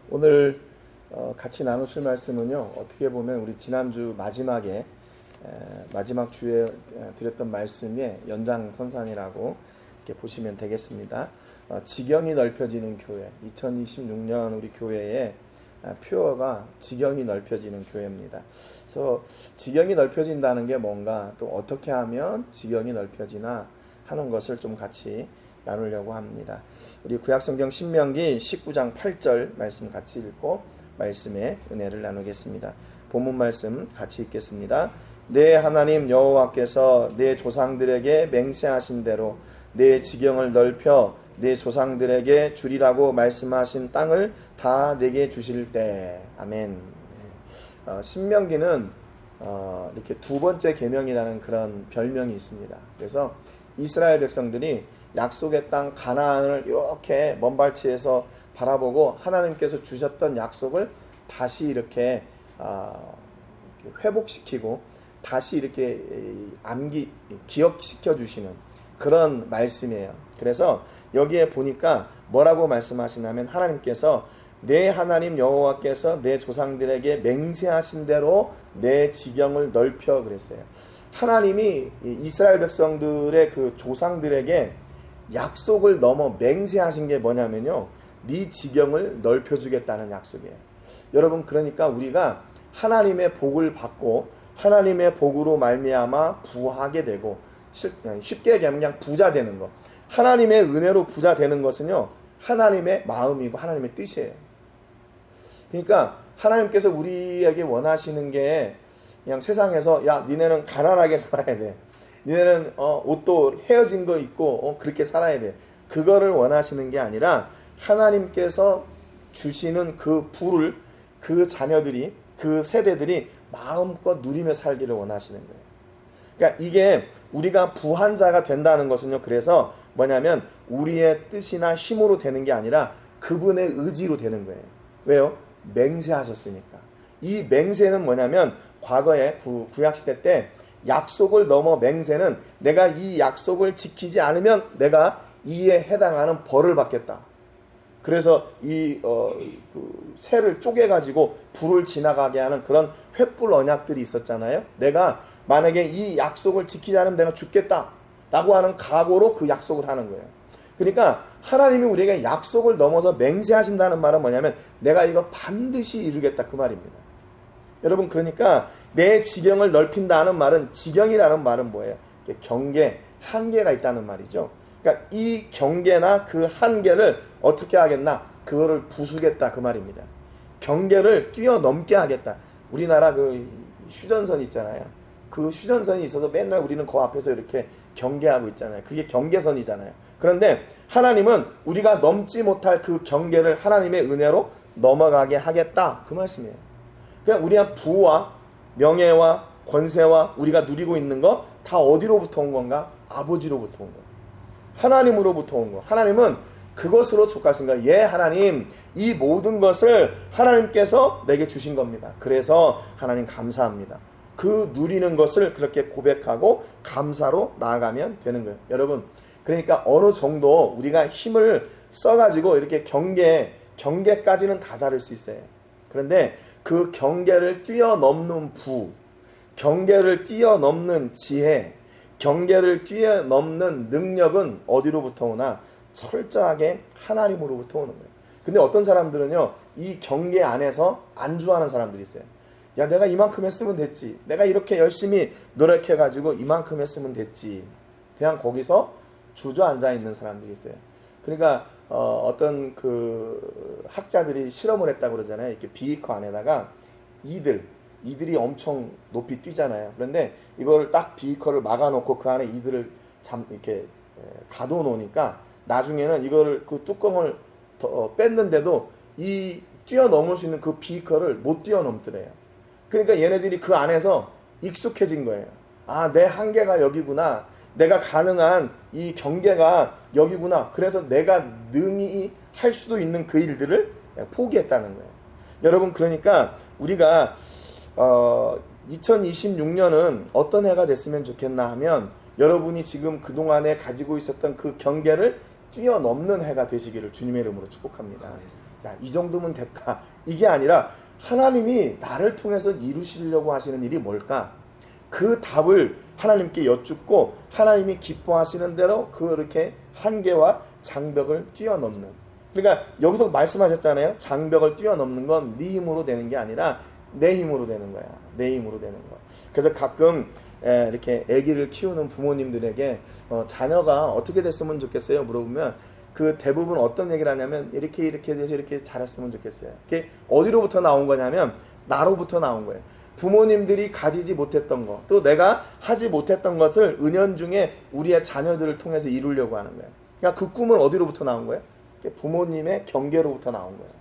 오늘 같이 나누실 말씀은요, 어떻게 보면 우리 지난주 마지막에 마지막 주에 드렸던 말씀의 연장선상이라고 이렇게 보시면 되겠습니다. 지경이 넓혀지는 교회, 2026년 우리 교회의 표어가 지경이 넓혀지는 교회입니다. 그래서 지경이 넓혀진다는 게 뭔가, 또 어떻게 하면 지경이 넓혀지나 하는 것을 좀 같이 나누려고 합니다. 우리 구약성경 신명기 19장 8절 말씀 같이 읽고 말씀의 은혜를 나누겠습니다. 본문 말씀 같이 읽겠습니다. 내 하나님 여호와께서 내 조상들에게 맹세하신 대로 내 지경을 넓혀 내 조상들에게 주리라고 말씀하신 땅을 다 내게 주실 때. 아멘. 신명기는 이렇게 두 번째 계명이라는 그런 별명이 있습니다. 그래서 이스라엘 백성들이 약속의 땅 가나안을 이렇게 먼발치에서 바라보고 하나님께서 주셨던 약속을 다시 이렇게 회복시키고 다시 이렇게 기억시켜 주시는 그런 말씀이에요. 그래서 여기에 보니까 뭐라고 말씀하시냐면, 하나님께서 내 하나님 여호와께서 내 조상들에게 맹세하신 대로 내 지경을 넓혀 그랬어요. 하나님이 이스라엘 백성들의 그 조상들에게 약속을 넘어 맹세하신 게 뭐냐면요, 네 지경을 넓혀주겠다는 약속이에요. 여러분, 그러니까 우리가 하나님의 복을 받고 하나님의 복으로 말미암아 부하게 되고, 쉽게 얘기하면 그냥 부자 되는 거, 하나님의 은혜로 부자 되는 것은요, 하나님의 마음이고 하나님의 뜻이에요. 그러니까 하나님께서 우리에게 원하시는 게 그냥 세상에서 야, 니네는 가난하게 살아야 돼, 니네는 옷도 헤어진 거 입고 그렇게 살아야 돼, 그거를 원하시는 게 아니라 하나님께서 주시는 그 부를 그 자녀들이, 그 세대들이 마음껏 누리며 살기를 원하시는 거예요. 그러니까 이게 우리가 부한 자가 된다는 것은요, 그래서 뭐냐면 우리의 뜻이나 힘으로 되는 게 아니라 그분의 의지로 되는 거예요. 왜요? 맹세하셨으니까. 이 맹세는 뭐냐면, 과거에 구약시대 때 약속을 넘어 맹세는 내가 이 약속을 지키지 않으면 내가 이에 해당하는 벌을 받겠다. 그래서 그 새를 쪼개가지고 불을 지나가게 하는 그런 횃불 언약들이 있었잖아요. 내가 만약에 이 약속을 지키지 않으면 내가 죽겠다 라고 하는 각오로 그 약속을 하는 거예요. 그러니까 하나님이 우리에게 약속을 넘어서 맹세하신다는 말은 뭐냐면 내가 이거 반드시 이루겠다, 그 말입니다. 여러분, 그러니까 내 지경을 넓힌다는 말은, 지경이라는 말은 뭐예요? 경계, 한계가 있다는 말이죠. 그러니까 이 경계나 그 한계를 어떻게 하겠나? 그거를 부수겠다, 그 말입니다. 경계를 뛰어넘게 하겠다. 우리나라 그 휴전선 있잖아요. 그 휴전선이 있어서 맨날 우리는 그 앞에서 이렇게 경계하고 있잖아요. 그게 경계선이잖아요. 그런데 하나님은 우리가 넘지 못할 그 경계를 하나님의 은혜로 넘어가게 하겠다, 그 말씀이에요. 그냥 우리가 부와 명예와 권세와 우리가 누리고 있는 거 다 어디로부터 온 건가? 아버지로부터 온 거예요. 하나님으로부터 온 거. 하나님은 그것으로 족하신 거예요. 예, 하나님, 이 모든 것을 하나님께서 내게 주신 겁니다. 그래서 하나님 감사합니다. 그 누리는 것을 그렇게 고백하고 감사로 나아가면 되는 거예요. 여러분, 그러니까 어느 정도 우리가 힘을 써가지고 이렇게 경계까지는 다 다를 수 있어요. 그런데 그 경계를 뛰어넘는 부, 경계를 뛰어넘는 지혜, 경계를 뛰어넘는 능력은 어디로부터 오나? 철저하게 하나님으로부터 오는 거예요. 근데 어떤 사람들은요, 이 경계 안에서 안주하는 사람들이 있어요. 야, 내가 이만큼 했으면 됐지, 내가 이렇게 열심히 노력해가지고 이만큼 했으면 됐지, 그냥 거기서 주저앉아 있는 사람들이 있어요. 그러니까 어떤 그 학자들이 실험을 했다고 그러잖아요. 이렇게 비이커 안에다가 이들이 엄청 높이 뛰잖아요. 그런데 이걸 딱 비이커를 막아놓고 그 안에 이들을 이렇게 가둬놓으니까 나중에는 이걸 그 뚜껑을 뺐는데도 이 뛰어넘을 수 있는 그 비이커를 못 뛰어넘더래요. 그러니까 얘네들이 그 안에서 익숙해진 거예요. 아, 내 한계가 여기구나, 내가 가능한 이 경계가 여기구나, 그래서 내가 능히 할 수도 있는 그 일들을 포기했다는 거예요. 여러분, 그러니까 우리가 2026년은 어떤 해가 됐으면 좋겠나 하면, 여러분이 지금 그동안에 가지고 있었던 그 경계를 뛰어넘는 해가 되시기를 주님의 이름으로 축복합니다. 야, 이 정도면 될까? 이게 아니라 하나님이 나를 통해서 이루시려고 하시는 일이 뭘까? 그 답을 하나님께 여쭙고 하나님이 기뻐하시는 대로 그렇게 한계와 장벽을 뛰어넘는. 그러니까 여기서 말씀하셨잖아요. 장벽을 뛰어넘는 건 네 힘으로 되는 게 아니라 내 힘으로 되는 거야. 내 힘으로 되는 거. 그래서 가끔 이렇게 아기를 키우는 부모님들에게 자녀가 어떻게 됐으면 좋겠어요? 물어보면 그 대부분 어떤 얘기를 하냐면 이렇게 돼서 이렇게 잘했으면 좋겠어요. 그게 어디로부터 나온 거냐면 나로부터 나온 거예요. 부모님들이 가지지 못했던 것, 또 내가 하지 못했던 것을 은연중에 우리의 자녀들을 통해서 이루려고 하는 거예요. 그러니까 그 꿈은 어디로부터 나온 거예요? 부모님의 경계로부터 나온 거예요.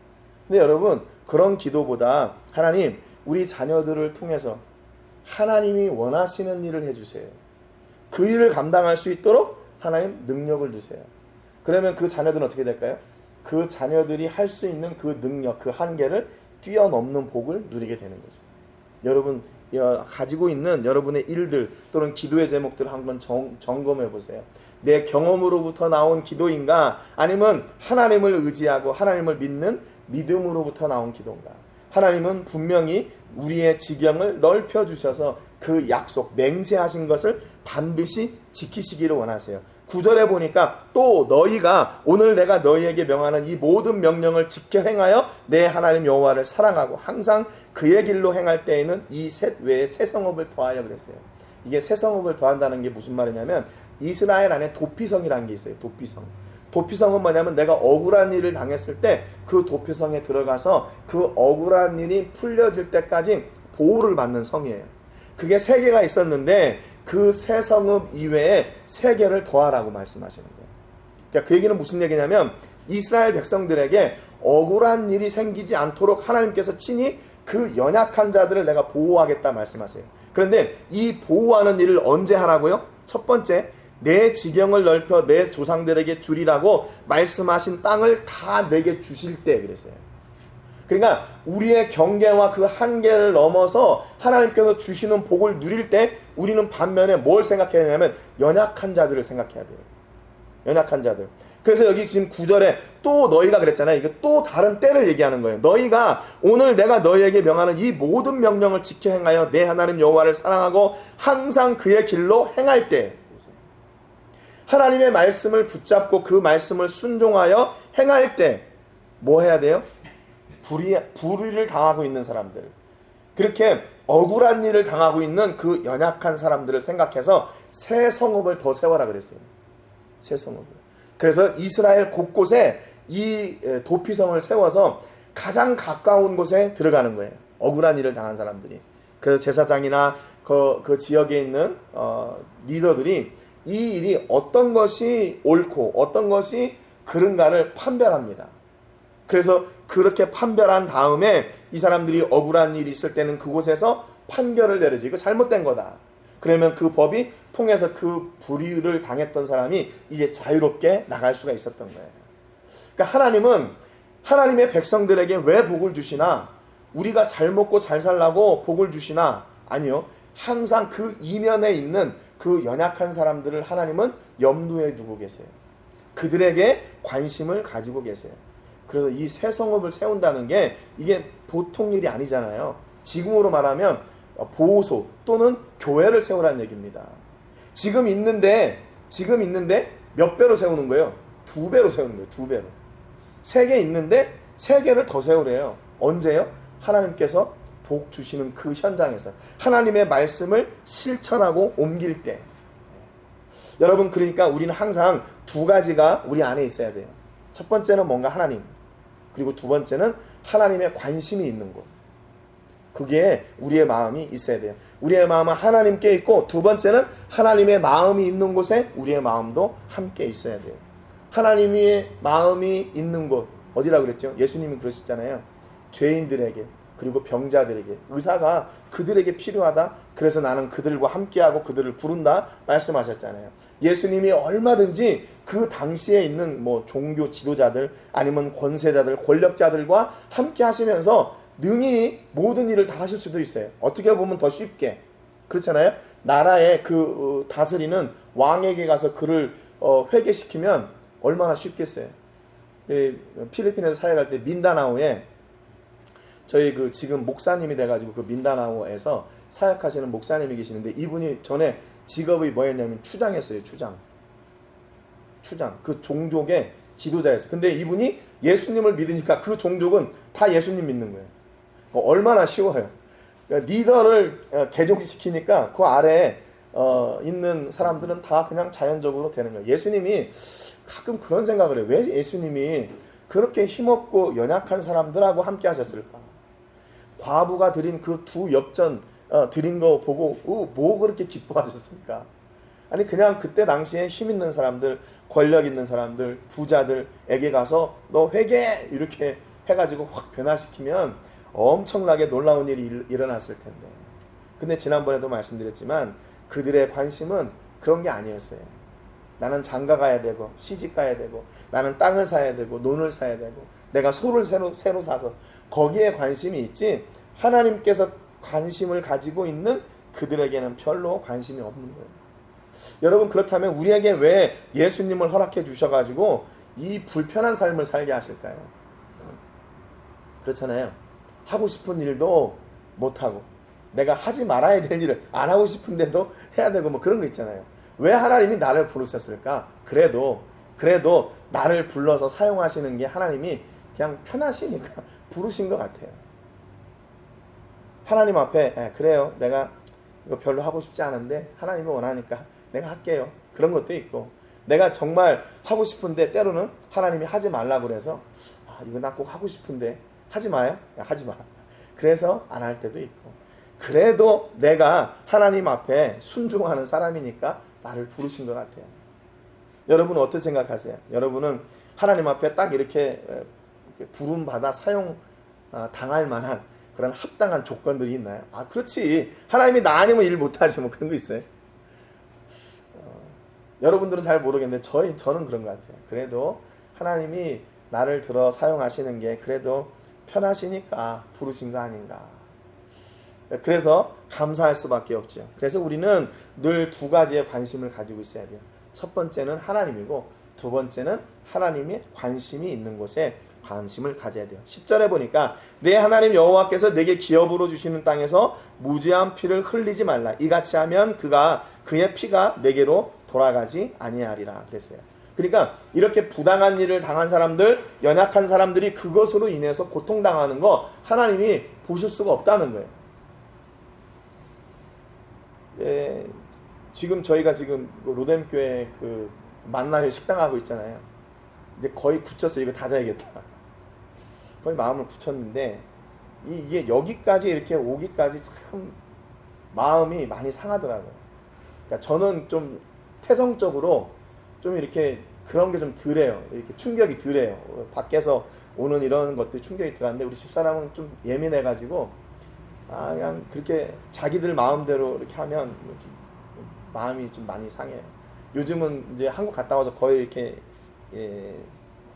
근데 여러분, 그런 기도보다 하나님, 우리 자녀들을 통해서 하나님이 원하시는 일을 해주세요. 그 일을 감당할 수 있도록 하나님 능력을 주세요. 그러면 그 자녀들은 어떻게 될까요? 그 자녀들이 할 수 있는 그 능력, 그 한계를 뛰어넘는 복을 누리게 되는 거죠. 여러분 가지고 있는 여러분의 일들 또는 기도의 제목들을 한번 점검해 보세요. 내 경험으로부터 나온 기도인가, 아니면 하나님을 의지하고 하나님을 믿는 믿음으로부터 나온 기도인가. 하나님은 분명히 우리의 지경을 넓혀주셔서 그 약속, 맹세하신 것을 반드시 지키시기를 원하세요. 9절에 보니까 또 너희가 오늘 내가 너희에게 명하는 이 모든 명령을 지켜 행하여 내 하나님 여호와를 사랑하고 항상 그의 길로 행할 때에는 이 셋 외에 새 성읍을 더하여 그랬어요. 이게 새 성읍을 더한다는 게 무슨 말이냐면 이스라엘 안에 도피성이라는 게 있어요. 도피성. 도피성은 뭐냐면 내가 억울한 일을 당했을 때 그 도피성에 들어가서 그 억울한 일이 풀려질 때까지 보호를 받는 성이에요. 그게 3개가 있었는데 그 새 성읍 이외에 3개를 더하라고 말씀하시는 거예요. 그러니까 그 얘기는 무슨 얘기냐면 이스라엘 백성들에게 억울한 일이 생기지 않도록 하나님께서 친히 그 연약한 자들을 내가 보호하겠다 말씀하세요. 그런데 이 보호하는 일을 언제 하라고요? 첫 번째, 내 지경을 넓혀 내 조상들에게 주리라고 말씀하신 땅을 다 내게 주실 때 그랬어요. 그러니까 우리의 경계와 그 한계를 넘어서 하나님께서 주시는 복을 누릴 때 우리는 반면에 뭘 생각해야 되냐면 연약한 자들을 생각해야 돼요. 연약한 자들. 그래서 여기 지금 9절에 또 너희가 그랬잖아요. 이게 또 다른 때를 얘기하는 거예요. 너희가 오늘 내가 너희에게 명하는 이 모든 명령을 지켜 행하여 내 하나님 여호와를 사랑하고 항상 그의 길로 행할 때, 하나님의 말씀을 붙잡고 그 말씀을 순종하여 행할 때 뭐 해야 돼요? 불의를 당하고 있는 사람들, 그렇게 억울한 일을 당하고 있는 그 연약한 사람들을 생각해서 새 성읍을 더 세워라 그랬어요. 새 성읍을. 그래서 이스라엘 곳곳에 이 도피성을 세워서 가장 가까운 곳에 들어가는 거예요. 억울한 일을 당한 사람들이. 그래서 제사장이나 그 지역에 있는 리더들이 이 일이 어떤 것이 옳고 어떤 것이 그른가를 판별합니다. 그래서 그렇게 판별한 다음에 이 사람들이 억울한 일이 있을 때는 그곳에서 판결을 내리지. 이거 잘못된 거다. 그러면 그 법이 통해서 그 불의를 당했던 사람이 이제 자유롭게 나갈 수가 있었던 거예요. 그러니까 하나님은 하나님의 백성들에게 왜 복을 주시나? 우리가 잘 먹고 잘 살라고 복을 주시나? 아니요. 항상 그 이면에 있는 그 연약한 사람들을 하나님은 염두에 두고 계세요. 그들에게 관심을 가지고 계세요. 그래서 이 새 성읍을 세운다는 게 이게 보통 일이 아니잖아요. 지금으로 말하면 보호소 또는 교회를 세우라는 얘기입니다. 지금 있는데 몇 배로 세우는 거예요? 2배로 세우는 거예요. 2배로. 3개 있는데 3개를 더 세우래요. 언제요? 하나님께서 복 주시는 그 현장에서 하나님의 말씀을 실천하고 옮길 때. 여러분, 그러니까 우리는 항상 2가지가 우리 안에 있어야 돼요. 첫 번째는 뭔가 하나님, 그리고 2번째는 하나님의 관심이 있는 곳. 그게 우리의 마음이 있어야 돼요. 우리의 마음은 하나님께 있고, 2번째는 하나님의 마음이 있는 곳에 우리의 마음도 함께 있어야 돼요. 하나님의 마음이 있는 곳, 어디라고 그랬죠? 예수님이 그러셨잖아요. 죄인들에게, 그리고 병자들에게, 의사가 그들에게 필요하다. 그래서 나는 그들과 함께하고 그들을 부른다 말씀하셨잖아요. 예수님이 얼마든지 그 당시에 있는 종교 지도자들 아니면 권세자들, 권력자들과 함께 하시면서 능히 모든 일을 다 하실 수도 있어요. 어떻게 보면 더 쉽게. 그렇잖아요. 나라의 그 다스리는 왕에게 가서 그를 회개시키면 얼마나 쉽겠어요. 필리핀에서 사역할 때 민다나오에 저희 그 지금 목사님이 돼가지고 그 민다나오에서 사역하시는 목사님이 계시는데 이분이 전에 직업이 뭐였냐면 추장이었어요. 추장. 그 종족의 지도자였어요. 근데 이분이 예수님을 믿으니까 그 종족은 다 예수님 믿는 거예요. 얼마나 쉬워요. 그러니까 리더를 개종시키니까 그 아래에 있는 사람들은 다 그냥 자연적으로 되는 거예요. 예수님이 가끔 그런 생각을 해요. 왜 예수님이 그렇게 힘없고 연약한 사람들하고 함께 하셨을까? 과부가 드린 그 두 엽전 드린 거 보고 뭐 그렇게 기뻐하셨습니까? 아니 그냥 그때 당시에 힘 있는 사람들, 권력 있는 사람들, 부자들에게 가서 너 회개 이렇게 해가지고 확 변화시키면 엄청나게 놀라운 일이 일어났을 텐데. 근데 지난번에도 말씀드렸지만 그들의 관심은 그런 게 아니었어요. 나는 장가 가야 되고 시집 가야 되고 나는 땅을 사야 되고 논을 사야 되고 내가 소를 새로 사서 거기에 관심이 있지 하나님께서 관심을 가지고 있는 그들에게는 별로 관심이 없는 거예요. 여러분 그렇다면 우리에게 왜 예수님을 허락해 주셔가지고 이 불편한 삶을 살게 하실까요? 그렇잖아요. 하고 싶은 일도 못하고 내가 하지 말아야 될 일을 안 하고 싶은데도 해야 되고 뭐 그런 거 있잖아요. 왜 하나님이 나를 부르셨을까? 그래도 나를 불러서 사용하시는 게 하나님이 그냥 편하시니까 부르신 것 같아요. 하나님 앞에 그래요. 내가 이거 별로 하고 싶지 않은데 하나님이 원하니까 내가 할게요. 그런 것도 있고 내가 정말 하고 싶은데 때로는 하나님이 하지 말라고 그래서 이거 나 꼭 하고 싶은데 하지 마요. 하지 마. 그래서 안 할 때도 있고 그래도 내가 하나님 앞에 순종하는 사람이니까 나를 부르신 것 같아요. 여러분은 어떻게 생각하세요? 여러분은 하나님 앞에 딱 이렇게 부름받아 사용 당할 만한 그런 합당한 조건들이 있나요? 그렇지. 하나님이 나 아니면 일 못하지 뭐 그런 거 있어요. 여러분들은 잘 모르겠는데 저는 그런 것 같아요. 그래도 하나님이 나를 들어 사용하시는 게 그래도 편하시니까 부르신 거 아닌가. 그래서 감사할 수밖에 없죠. 그래서 우리는 늘 두 가지의 관심을 가지고 있어야 돼요. 첫 번째는 하나님이고 두 번째는 하나님의 관심이 있는 곳에 관심을 가져야 돼요. 10절에 보니까 내 하나님 여호와께서 내게 기업으로 주시는 땅에서 무죄한 피를 흘리지 말라. 이같이 하면 그의 피가 내게로 돌아가지 아니하리라 그랬어요. 그러니까 이렇게 부당한 일을 당한 사람들, 연약한 사람들이 그것으로 인해서 고통당하는 거 하나님이 보실 수가 없다는 거예요. 지금 저희가 지금 로뎀교회 그 만나회 식당하고 있잖아요. 이제 거의 굳혔어요. 이거 닫아야겠다. 거의 마음을 굳혔는데 이게 여기까지 이렇게 오기까지 참 마음이 많이 상하더라고요. 그러니까 저는 좀 태성적으로 좀 이렇게 그런 게 좀 덜해요. 이렇게 충격이 덜해요. 밖에서 오는 이런 것들이 충격이 덜한데 우리 집사람은 좀 예민해가지고 그냥 그렇게 자기들 마음대로 이렇게 하면 마음이 좀 많이 상해요. 요즘은 이제 한국 갔다 와서 거의 이렇게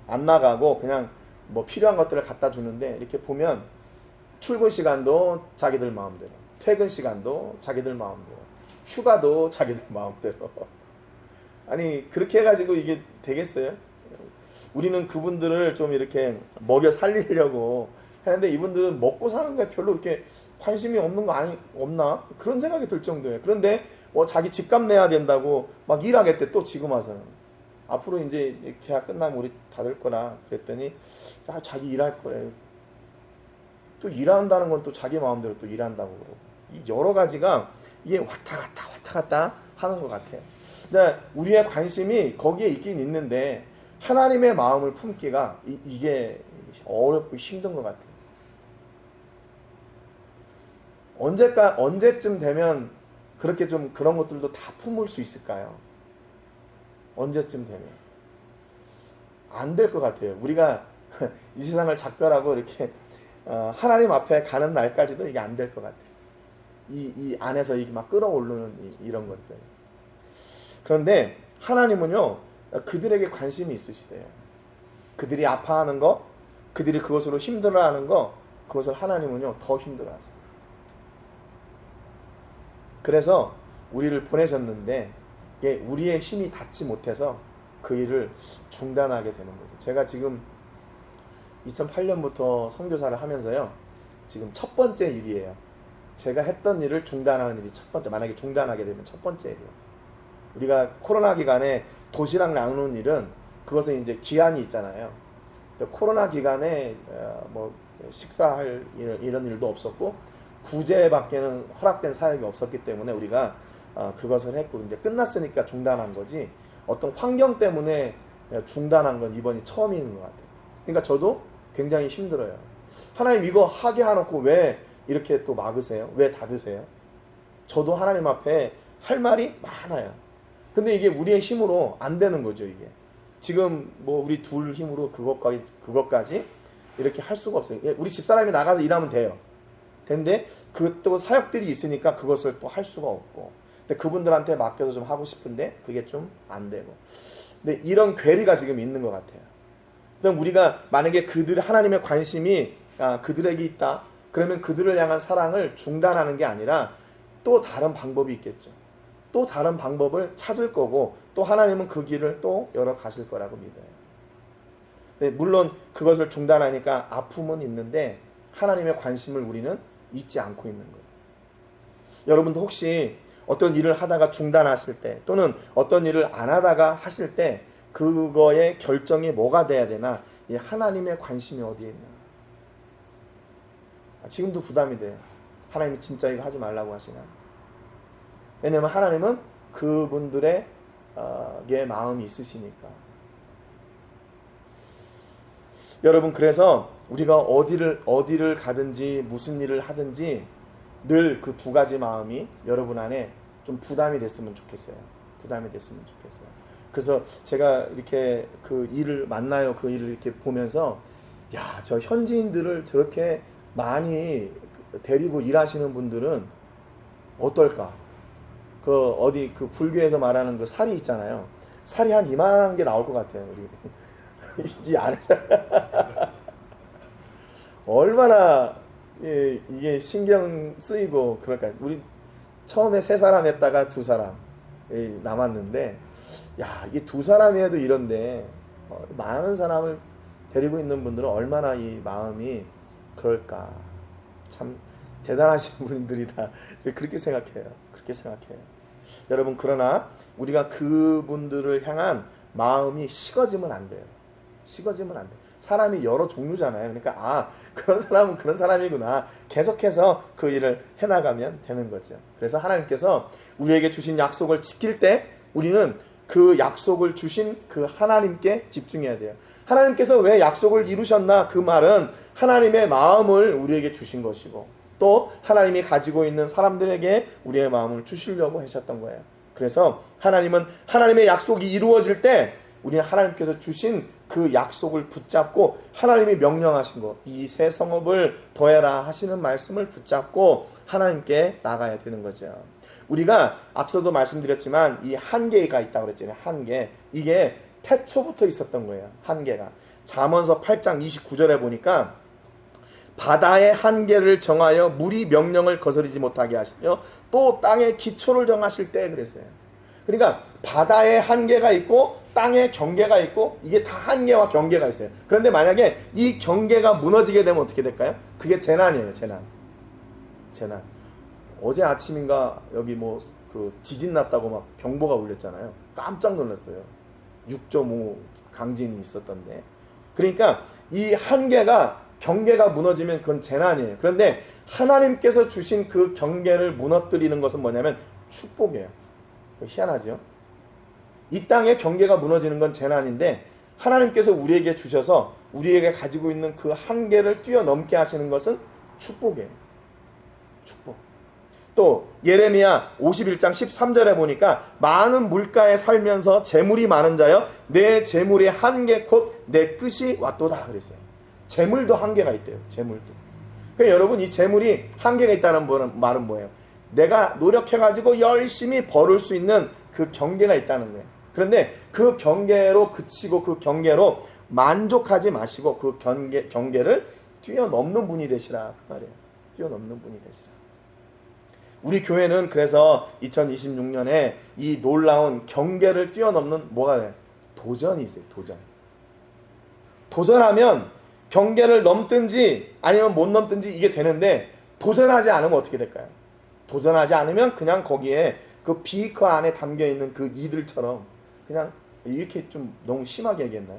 안 나가고 그냥 뭐 필요한 것들을 갖다 주는데 이렇게 보면 출근 시간도 자기들 마음대로, 퇴근 시간도 자기들 마음대로, 휴가도 자기들 마음대로. 아니 그렇게 해가지고 이게 되겠어요? 우리는 그분들을 좀 이렇게 먹여 살리려고 하는데 이분들은 먹고 사는 거에 별로 이렇게 관심이 없는 거 없나? 그런 생각이 들 정도예요. 그런데 자기 집값 내야 된다고 막 일하겠대 또 지금 와서는. 앞으로 이제 계약 끝나면 우리 닫을 거라 그랬더니 자기 일할 거래. 또 일한다는 건 또 자기 마음대로 또 일한다고 그러고. 이 여러 가지가 이게 왔다 갔다 하는 것 같아요. 근데 우리의 관심이 거기에 있긴 있는데 하나님의 마음을 품기가 이게 어렵고 힘든 것 같아요. 언제쯤 되면 그렇게 좀 그런 것들도 다 품을 수 있을까요? 언제쯤 되면 안 될 것 같아요. 우리가 이 세상을 작별하고 이렇게 하나님 앞에 가는 날까지도 이게 안 될 것 같아요. 이 안에서 이게 막 끌어오르는 이런 것들. 그런데 하나님은요 그들에게 관심이 있으시대요. 그들이 아파하는 거, 그들이 그것으로 힘들어하는 거, 그것을 하나님은요 더 힘들어하세요. 그래서 우리를 보내셨는데 이게 우리의 힘이 닿지 못해서 그 일을 중단하게 되는 거죠. 제가 지금 2008년부터 선교사를 하면서요, 지금 첫 번째 일이에요. 제가 했던 일을 중단하는 일이 첫 번째, 만약에 중단하게 되면 첫 번째 일이에요. 우리가 코로나 기간에 도시락 나누는 일은 그것은 이제 기한이 있잖아요. 코로나 기간에 뭐 식사할 이런 일도 없었고 구제밖에는 허락된 사역이 없었기 때문에 우리가 그것을 했고, 이제 끝났으니까 중단한 거지 어떤 환경 때문에 중단한 건 이번이 처음인 것 같아요. 그러니까 저도 굉장히 힘들어요. 하나님 이거 하게 해놓고 왜 이렇게 또 막으세요? 왜 닫으세요? 저도 하나님 앞에 할 말이 많아요. 근데 이게 우리의 힘으로 안 되는 거죠. 이게 지금 뭐 우리 둘 힘으로 그것까지 이렇게 할 수가 없어요. 우리 집사람이 나가서 일하면 돼요. 근데 그 또 사역들이 있으니까 그것을 또 할 수가 없고, 근데 그분들한테 맡겨서 좀 하고 싶은데 그게 좀 안 되고, 근데 이런 괴리가 지금 있는 것 같아요. 그럼 우리가 만약에 하나님의 관심이 그들에게 있다, 그러면 그들을 향한 사랑을 중단하는 게 아니라 또 다른 방법이 있겠죠. 또 다른 방법을 찾을 거고, 또 하나님은 그 길을 또 열어 가실 거라고 믿어요. 네, 물론 그것을 중단하니까 아픔은 있는데 하나님의 관심을 우리는 잊지 않고 있는 거예요. 여러분도 혹시 어떤 일을 하다가 중단하실 때, 또는 어떤 일을 안 하다가 하실 때 그거의 결정이 뭐가 돼야 되나? 하나님의 관심이 어디에 있나? 지금도 부담이 돼요. 하나님이 진짜 이거 하지 말라고 하시나? 왜냐하면 하나님은 그분들의 마음이 있으시니까. 여러분, 그래서 우리가 어디를 가든지 무슨 일을 하든지 늘 그 두 가지 마음이 여러분 안에 좀 부담이 됐으면 좋겠어요. 부담이 됐으면 좋겠어요. 그래서 제가 이렇게 그 일을 만나요. 그 일을 이렇게 보면서, 야, 저 현지인들을 저렇게 많이 데리고 일하시는 분들은 어떨까? 어디 그 불교에서 말하는 그 살이 있잖아요. 살이 한 이만한 게 나올 것 같아요. 우리 이 안에서 얼마나 이게 신경 쓰이고 그럴까요? 우리 처음에 3사람 했다가 2사람 남았는데, 야, 이게 2사람이 해도 이런데 많은 사람을 데리고 있는 분들은 얼마나 이 마음이 그럴까? 참 대단하신 분들이다. 그렇게 생각해요. 그렇게 생각해요. 여러분, 그러나 우리가 그분들을 향한 마음이 식어지면 안 돼요. 식어지면 안 돼. 사람이 여러 종류잖아요. 그러니까 그런 사람은 그런 사람이구나. 계속해서 그 일을 해나가면 되는 거죠. 그래서 하나님께서 우리에게 주신 약속을 지킬 때 우리는 그 약속을 주신 그 하나님께 집중해야 돼요. 하나님께서 왜 약속을 이루셨나? 그 말은 하나님의 마음을 우리에게 주신 것이고, 또 하나님이 가지고 있는 사람들에게 우리의 마음을 주시려고 하셨던 거예요. 그래서 하나님은 하나님의 약속이 이루어질 때 우리는 하나님께서 주신 그 약속을 붙잡고, 하나님이 명령하신 것, 이 새 성읍을 더해라 하시는 말씀을 붙잡고 하나님께 나가야 되는 거죠. 우리가 앞서도 말씀드렸지만 이 한계가 있다고 그랬잖아요. 한계. 이게 태초부터 있었던 거예요. 한계가. 잠언서 8장 29절에 보니까 바다의 한계를 정하여 물이 명령을 거스르지 못하게 하시며 또 땅의 기초를 정하실 때 그랬어요. 그러니까 바다의 한계가 있고 땅의 경계가 있고, 이게 다 한계와 경계가 있어요. 그런데 만약에 이 경계가 무너지게 되면 어떻게 될까요? 그게 재난이에요. 재난. 어제 아침인가 여기 그 지진 났다고 막 경보가 울렸잖아요. 깜짝 놀랐어요. 6.5 강진이 있었던데. 그러니까 이 경계가 무너지면 그건 재난이에요. 그런데 하나님께서 주신 그 경계를 무너뜨리는 것은 뭐냐면 축복이에요. 희한하죠? 이 땅의 경계가 무너지는 건 재난인데, 하나님께서 우리에게 주셔서 우리에게 가지고 있는 그 한계를 뛰어넘게 하시는 것은 축복이에요. 축복. 또 예레미야 51장 13절에 보니까 많은 물가에 살면서 재물이 많은 자여 내 재물의 한계 곧 내 끝이 왔도다 그랬어요. 재물도 한계가 있대요. 재물도. 그러니까 여러분, 이 재물이 한계가 있다는 말은 뭐예요? 내가 노력해가지고 열심히 벌을 수 있는 그 경계가 있다는 거예요. 그런데 그 경계로 그치고 그 경계로 만족하지 마시고 그 경계를 뛰어넘는 분이 되시라 그 말이에요. 뛰어넘는 분이 되시라. 우리 교회는 그래서 2026년에 이 놀라운 경계를 뛰어넘는 뭐가 돼? 도전이지, 도전. 도전하면 경계를 넘든지 아니면 못 넘든지 이게 되는데, 도전하지 않으면 어떻게 될까요? 도전하지 않으면 그냥 거기에 그 비커 안에 담겨 있는 그 이들처럼 그냥, 이렇게 좀 너무 심하게 얘기했나요?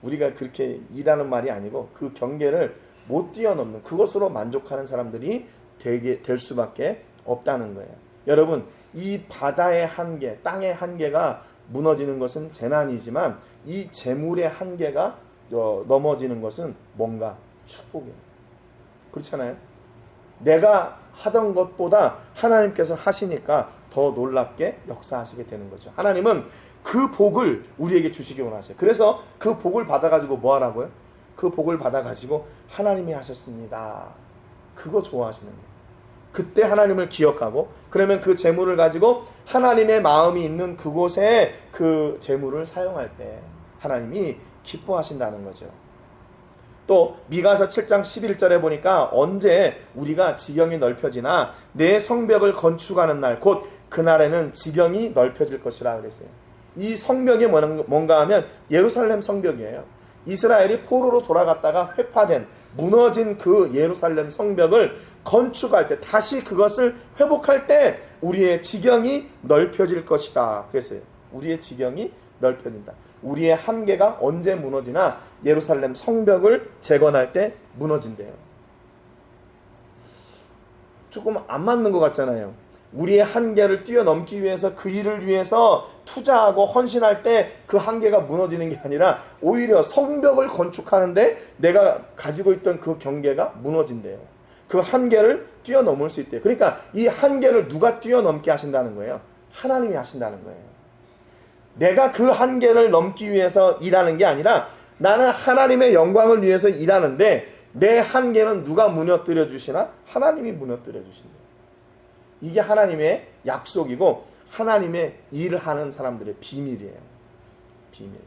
우리가 그렇게 일하는 말이 아니고 그 경계를 못 뛰어넘는, 그것으로 만족하는 사람들이 될 수밖에 없다는 거예요. 여러분, 이 바다의 한계, 땅의 한계가 무너지는 것은 재난이지만 이 재물의 한계가 넘어지는 것은 뭔가 축복이에요. 그렇잖아요? 내가 하던 것보다 하나님께서 하시니까 더 놀랍게 역사하시게 되는 거죠. 하나님은 그 복을 우리에게 주시기 원하세요. 그래서 그 복을 받아가지고 뭐 하라고요? 그 복을 받아가지고 하나님이 하셨습니다. 그거 좋아하시는 거예요. 그때 하나님을 기억하고, 그러면 그 재물을 가지고 하나님의 마음이 있는 그곳에 그 재물을 사용할 때 하나님이 기뻐하신다는 거죠. 또 미가서 7장 11절에 보니까 언제 우리가 지경이 넓혀지나 내 성벽을 건축하는 날 곧 그날에는 지경이 넓혀질 것이라 그랬어요. 이 성벽이 뭔가 하면 예루살렘 성벽이에요. 이스라엘이 포로로 돌아갔다가 회파된, 무너진 그 예루살렘 성벽을 건축할 때, 다시 그것을 회복할 때 우리의 지경이 넓혀질 것이다 그랬어요. 우리의 지경이 넓혀진다. 우리의 한계가 언제 무너지나 예루살렘 성벽을 재건할 때 무너진대요. 조금 안 맞는 것 같잖아요. 우리의 한계를 뛰어넘기 위해서, 그 일을 위해서 투자하고 헌신할 때 그 한계가 무너지는 게 아니라 오히려 성벽을 건축하는데 내가 가지고 있던 그 경계가 무너진대요. 그 한계를 뛰어넘을 수 있대요. 그러니까 이 한계를 누가 뛰어넘게 하신다는 거예요? 하나님이 하신다는 거예요. 내가 그 한계를 넘기 위해서 일하는 게 아니라 나는 하나님의 영광을 위해서 일하는데, 내 한계는 누가 무너뜨려 주시나? 하나님이 무너뜨려 주신대요. 이게 하나님의 약속이고 하나님의 일을 하는 사람들의 비밀이에요. 비밀.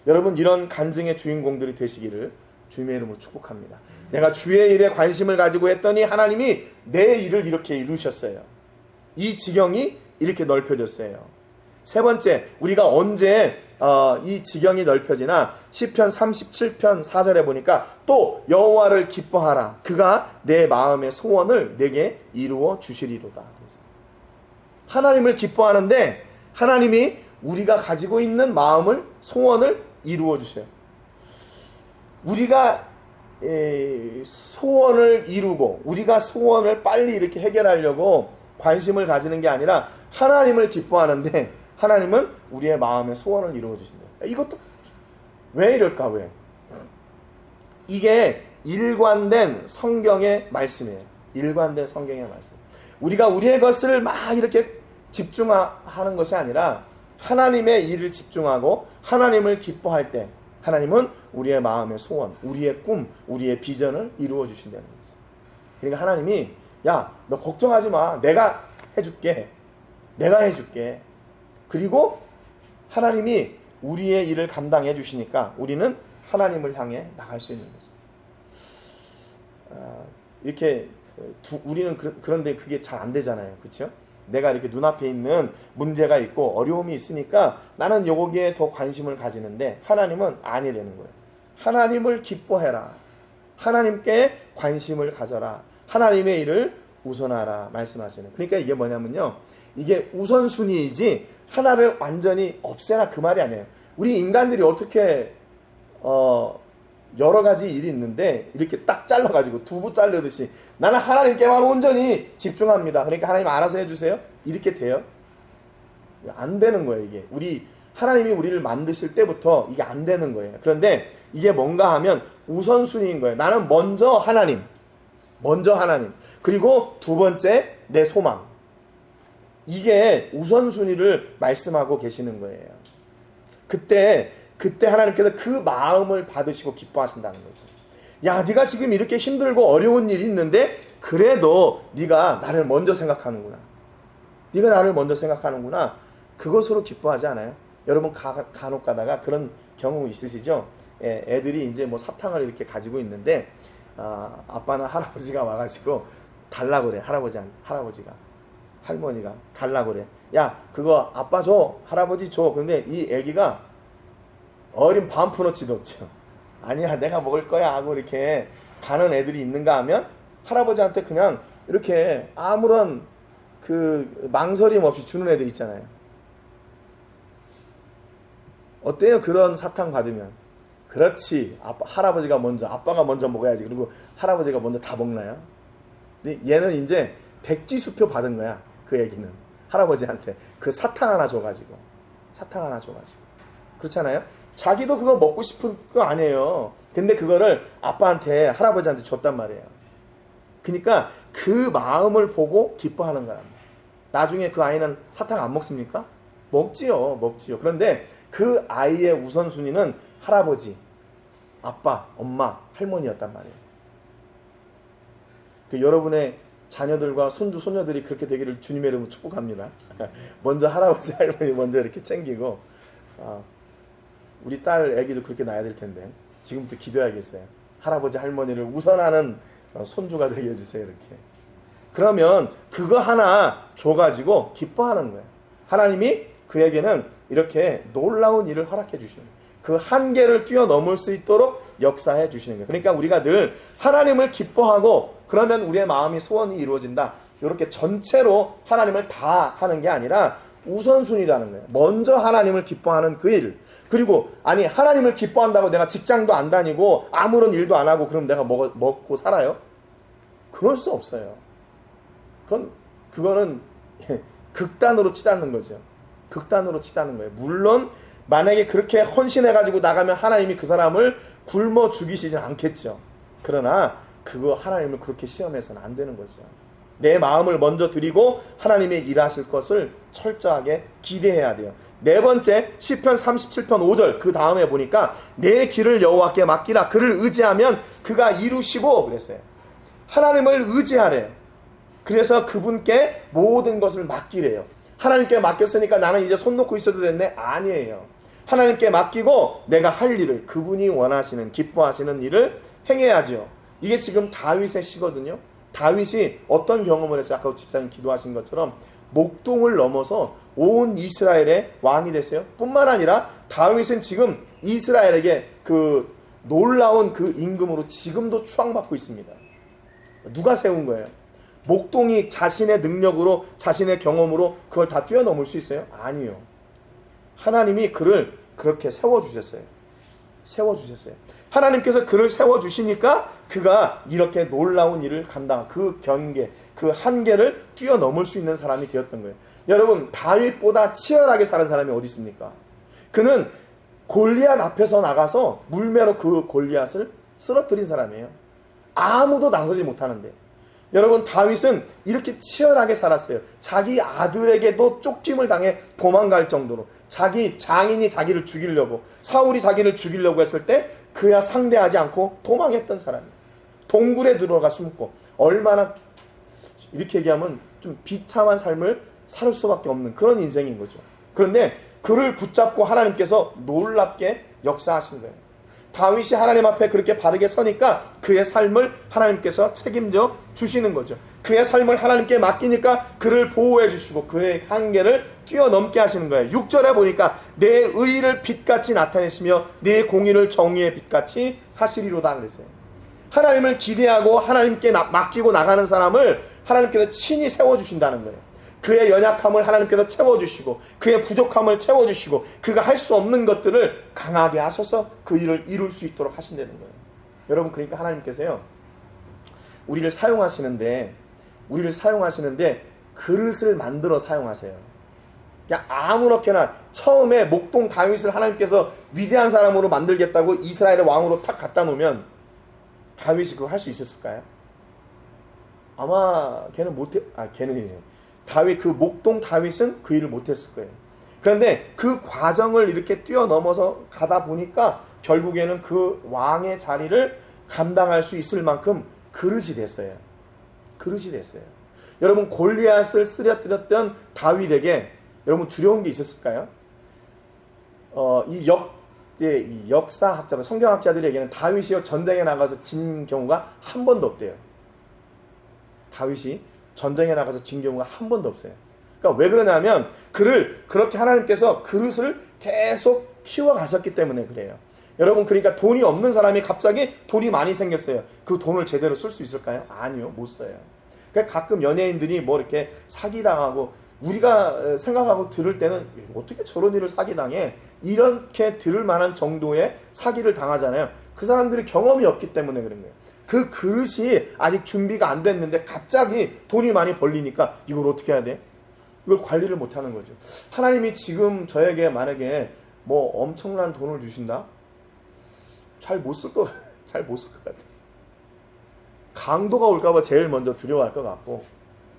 여러분, 이런 간증의 주인공들이 되시기를 주님의 이름으로 축복합니다. 내가 주의 일에 관심을 가지고 했더니 하나님이 내 일을 이렇게 이루셨어요. 이 지경이 이렇게 넓혀졌어요. 세 번째, 우리가 언제 이 지경이 넓혀지나? 시편 37편 4절에 보니까 또 여호와를 기뻐하라. 그가 내 마음의 소원을 내게 이루어 주시리로다. 그래서 하나님을 기뻐하는데 하나님이 우리가 가지고 있는 마음을, 소원을 이루어 주세요. 우리가 소원을 이루고 우리가 소원을 빨리 이렇게 해결하려고 관심을 가지는 게 아니라 하나님을 기뻐하는데 하나님은 우리의 마음의 소원을 이루어 주신대요. 이것도 왜 이럴까? 왜? 이게 일관된 성경의 말씀이에요. 일관된 성경의 말씀. 우리가 우리의 것을 막 이렇게 집중하는 것이 아니라 하나님의 일을 집중하고 하나님을 기뻐할 때 하나님은 우리의 마음의 소원, 우리의 꿈, 우리의 비전을 이루어 주신다는 거지. 그러니까 하나님이, 야, 너 걱정하지 마. 내가 해줄게. 내가 해줄게. 그리고 하나님이 우리의 일을 감당해 주시니까 우리는 하나님을 향해 나갈 수 있는 거죠. 이렇게 우리는 그런데 그게 잘 안 되잖아요. 그렇죠? 내가 이렇게 눈앞에 있는 문제가 있고 어려움이 있으니까 나는 여기에 더 관심을 가지는데 하나님은 아니라는 거예요. 하나님을 기뻐해라. 하나님께 관심을 가져라. 하나님의 일을 우선하라 말씀하시는. 그러니까 이게 뭐냐면요, 이게 우선순위이지 하나를 완전히 없애라 그 말이 아니에요. 우리 인간들이 어떻게 여러 가지 일이 있는데 이렇게 딱 잘라가지고 두부 자르듯이 나는 하나님께만 온전히 집중합니다. 그러니까 하나님 알아서 해주세요. 이렇게 돼요? 안 되는 거예요. 이게 하나님이 우리를 만드실 때부터 이게 안 되는 거예요. 그런데 이게 뭔가 하면 우선순위인 거예요. 나는 먼저 하나님, 그리고 두 번째 내 소망. 이게 우선순위를 말씀하고 계시는 거예요. 그때 하나님께서 그 마음을 받으시고 기뻐하신다는 거죠. 야, 네가 지금 이렇게 힘들고 어려운 일이 있는데 그래도 네가 나를 먼저 생각하는구나. 네가 나를 먼저 생각하는구나. 그것으로 기뻐하지 않아요? 여러분 간혹 가다가 그런 경우 있으시죠? 애들이 이제 뭐 사탕을 이렇게 가지고 있는데 아빠나 할아버지가 와가지고 달라 그래. 할아버지가 할머니가 달라 그래. 야, 그거 아빠 줘, 할아버지 줘. 근데 이 애기가 어린 반푼어치도 없죠. 아니야, 내가 먹을 거야 하고 이렇게 가는 애들이 있는가 하면 할아버지한테 그냥 이렇게 아무런 그 망설임 없이 주는 애들 있잖아요. 어때요? 그런 사탕 받으면. 그렇지. 할아버지가 먼저, 아빠가 먼저 먹어야지. 그리고 할아버지가 먼저 다 먹나요? 근데 얘는 이제 백지수표 받은 거야. 그 애기는. 할아버지한테. 그 사탕 하나 줘가지고. 그렇잖아요? 자기도 그거 먹고 싶은 거 아니에요. 근데 그거를 아빠한테, 할아버지한테 줬단 말이에요. 그러니까 그 마음을 보고 기뻐하는 거랍니다. 나중에 그 아이는 사탕 안 먹습니까? 먹지요. 그런데 그 아이의 우선순위는 할아버지, 아빠, 엄마, 할머니였단 말이에요. 여러분의 자녀들과 손주, 손녀들이 그렇게 되기를 주님의 이름으로 축복합니다. 먼저 할아버지, 할머니 먼저 이렇게 챙기고, 우리 딸 애기도 그렇게 낳아야 될 텐데 지금부터 기도해야겠어요. 할아버지, 할머니를 우선하는 손주가 되게 해주세요. 이렇게. 그러면 그거 하나 줘가지고 기뻐하는 거예요. 하나님이 그에게는 이렇게 놀라운 일을 허락해 주시는 거예요. 그 한계를 뛰어넘을 수 있도록 역사해 주시는 거예요. 그러니까 우리가 늘 하나님을 기뻐하고 그러면 우리의 마음이 소원이 이루어진다. 이렇게 전체로 하나님을 다 하는 게 아니라 우선순위라는 거예요. 먼저 하나님을 기뻐하는 그 일. 그리고 아니 하나님을 기뻐한다고 내가 직장도 안 다니고 아무런 일도 안 하고 그럼 내가 먹고 살아요? 그럴 수 없어요. 그거는 극단으로 치닫는 거죠. 극단으로 치닫는 거예요. 물론 만약에 그렇게 헌신해가지고 나가면 하나님이 그 사람을 굶어 죽이시진 않겠죠. 그러나 그거 하나님을 그렇게 시험해서는 안 되는 거죠. 내 마음을 먼저 드리고 하나님의 일하실 것을 철저하게 기대해야 돼요. 네 번째, 시편 37편 5절 그 다음에 보니까 내 길을 여호와께 맡기라. 그를 의지하면 그가 이루시고 그랬어요. 하나님을 의지하래요. 그래서 그분께 모든 것을 맡기래요. 하나님께 맡겼으니까 나는 이제 손 놓고 있어도 됐네? 아니에요. 하나님께 맡기고 내가 할 일을, 그분이 원하시는, 기뻐하시는 일을 행해야죠. 이게 지금 다윗의 시거든요. 다윗이 어떤 경험을 해서 아까 집사님 기도하신 것처럼 목동을 넘어서 온 이스라엘의 왕이 됐어요. 뿐만 아니라 다윗은 지금 이스라엘에게 그 놀라운 그 임금으로 지금도 추앙받고 있습니다. 누가 세운 거예요? 목동이 자신의 능력으로, 자신의 경험으로 그걸 다 뛰어넘을 수 있어요? 아니요. 하나님이 그를 그렇게 세워주셨어요. 하나님께서 그를 세워주시니까 그가 이렇게 놀라운 일을 감당한 그 경계, 그 한계를 뛰어넘을 수 있는 사람이 되었던 거예요. 여러분, 다윗보다 치열하게 사는 사람이 어디 있습니까? 그는 골리앗 앞에서 나가서 물매로 그 골리앗을 쓰러뜨린 사람이에요. 아무도 나서지 못하는데. 여러분, 다윗은 이렇게 치열하게 살았어요. 자기 아들에게도 쫓김을 당해 도망갈 정도로, 자기 장인이 자기를 죽이려고, 사울이 자기를 죽이려고 했을 때 그야 상대하지 않고 도망했던 사람이에요. 동굴에 들어가 숨고, 얼마나 이렇게 얘기하면 좀 비참한 삶을 살 수밖에 없는 그런 인생인 거죠. 그런데 그를 붙잡고 하나님께서 놀랍게 역사하신 거예요. 다윗이 하나님 앞에 그렇게 바르게 서니까 그의 삶을 하나님께서 책임져 주시는 거죠. 그의 삶을 하나님께 맡기니까 그를 보호해 주시고 그의 한계를 뛰어넘게 하시는 거예요. 6절에 보니까 내 의를 빛같이 나타내시며 내 공의를 정의의 빛같이 하시리로다 그랬어요. 하나님을 기대하고 하나님께 맡기고 나가는 사람을 하나님께서 친히 세워주신다는 거예요. 그의 연약함을 하나님께서 채워주시고 그의 부족함을 채워주시고 그가 할 수 없는 것들을 강하게 하셔서 그 일을 이룰 수 있도록 하신다는 거예요. 여러분, 그러니까 하나님께서요, 우리를 사용하시는데 그릇을 만들어 사용하세요. 그냥 아무렇게나 처음에 목동 다윗을 하나님께서 위대한 사람으로 만들겠다고 이스라엘의 왕으로 탁 갖다 놓으면 다윗이 그거 할 수 있었을까요? 아마 다윗, 그 목동 다윗은 그 일을 못했을 거예요. 그런데 그 과정을 이렇게 뛰어넘어서 가다 보니까 결국에는 그 왕의 자리를 감당할 수 있을 만큼 그릇이 됐어요. 여러분, 골리앗을 쓰러뜨렸던 다윗에게 여러분 두려운 게 있었을까요? 이 역사학자들, 성경학자들에게는 다윗이 전쟁에 나가서 진 경우가 한 번도 없대요. 다윗이 전쟁에 나가서 진 경우가 한 번도 없어요. 그러니까 왜 그러냐면 그를 그렇게 하나님께서 그릇을 계속 키워가셨기 때문에 그래요. 여러분, 그러니까 돈이 없는 사람이 갑자기 돈이 많이 생겼어요. 그 돈을 제대로 쓸 수 있을까요? 아니요, 못 써요. 그러니까 가끔 연예인들이 뭐 이렇게 사기당하고, 우리가 생각하고 들을 때는 어떻게 저런 일을 사기당해? 이렇게 들을 만한 정도의 사기를 당하잖아요. 그 사람들이 경험이 없기 때문에 그런 거예요. 그 그릇이 아직 준비가 안 됐는데 갑자기 돈이 많이 벌리니까 이걸 어떻게 해야 돼? 이걸 관리를 못 하는 거죠. 하나님이 지금 저에게 만약에 뭐 엄청난 돈을 주신다? 잘 못 쓸 것 같아. 강도가 올까봐 제일 먼저 두려워할 것 같고,